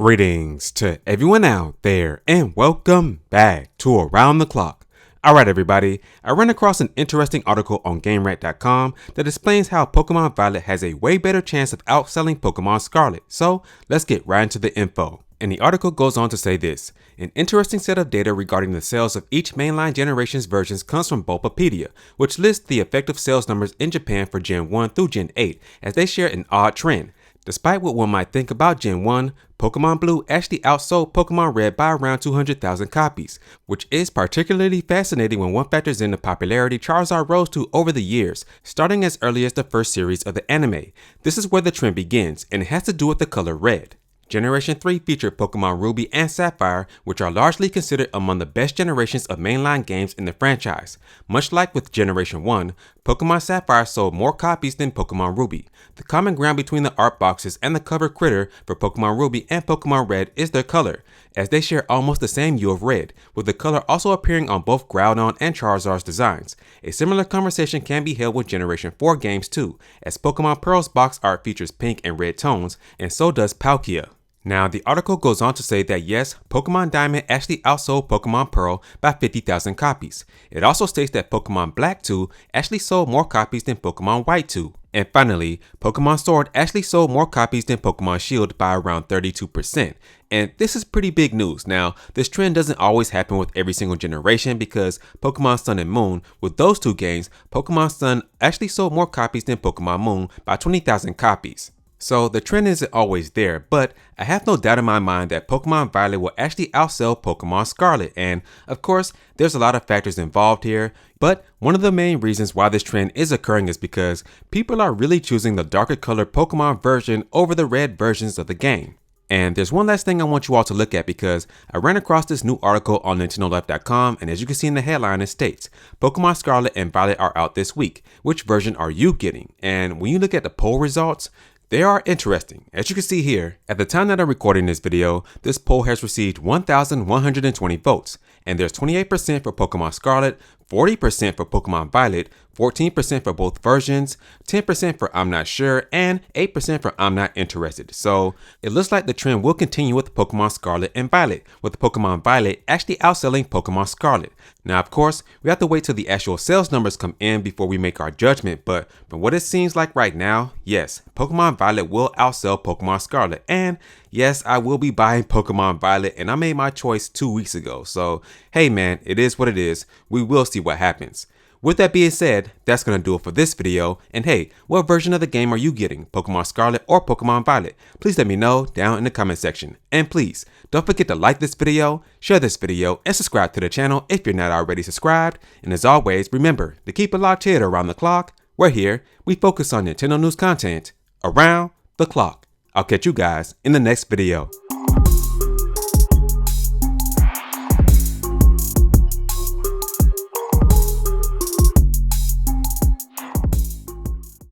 Greetings to everyone out there and welcome back to Around the Clock. Alright everybody, I ran across an interesting article on GameRant.com that explains how Pokemon Violet has a way better chance of outselling Pokemon Scarlet, so let's get right into the info. And the article goes on to say this: an interesting set of data regarding the sales of each mainline generation's versions comes from Bulbapedia, which lists the effective sales numbers in Japan for Gen 1 through Gen 8 as they share an odd trend. Despite what one might think about Gen 1, Pokemon Blue actually outsold Pokemon Red by around 200,000 copies, which is particularly fascinating when one factors in the popularity Charizard rose to over the years, starting as early as the first series of the anime. This is where the trend begins, and it has to do with the color red. Generation 3 featured Pokemon Ruby and Sapphire, which are largely considered among the best generations of mainline games in the franchise. Much like with Generation 1, Pokemon Sapphire sold more copies than Pokemon Ruby. The common ground between the art boxes and the cover critter for Pokemon Ruby and Pokemon Red is their color, as they share almost the same hue of red, with the color also appearing on both Groudon and Charizard's designs. A similar conversation can be held with Generation 4 games too, as Pokemon Pearl's box art features pink and red tones, and so does Palkia. Now, the article goes on to say that yes, Pokemon Diamond actually outsold Pokemon Pearl by 50,000 copies. It also states that Pokemon Black 2 actually sold more copies than Pokemon White 2. And finally, Pokemon Sword actually sold more copies than Pokemon Shield by around 32%. And this is pretty big news. Now, this trend doesn't always happen with every single generation because Pokemon Sun and Moon, with those two games, Pokemon Sun actually sold more copies than Pokemon Moon by 20,000 copies. So the trend isn't always there, but I have no doubt in my mind that Pokemon Violet will actually outsell Pokemon Scarlet, and of course there's a lot of factors involved here, but one of the main reasons why this trend is occurring is because people are really choosing the darker colored Pokemon version over the red versions of the game. And there's one last thing I want you all to look at because I ran across this new article on NintendoLife.com, and as you can see in the headline, it states, Pokemon Scarlet and Violet are out this week. Which version are you getting? And when you look at the poll results, they are interesting. As you can see here, at the time that I'm recording this video, this poll has received 1,120 votes, and there's 28% for Pokemon Scarlet, 40% for Pokemon Violet, 14% for both versions, 10% for I'm not sure, and 8% for I'm not interested. So it looks like the trend will continue with Pokemon Scarlet and Violet, with Pokemon Violet actually outselling Pokemon Scarlet. Now, of course, we have to wait till the actual sales numbers come in before we make our judgment, but from what it seems like right now, yes, Pokemon Violet will outsell Pokemon Scarlet, and yes, I will be buying Pokemon Violet, and I made my choice 2 weeks ago. So hey man, it is what it is. We will see what happens. With that being said, that's going to do it for this video. And hey, what version of the game are you getting? Pokemon Scarlet or Pokemon Violet? Please let me know down in the comment section. And please, don't forget to like this video, share this video, and subscribe to the channel if you're not already subscribed. And as always, remember to keep it locked here Around the Clock. We're here, we focus on Nintendo news content around the clock. I'll catch you guys in the next video.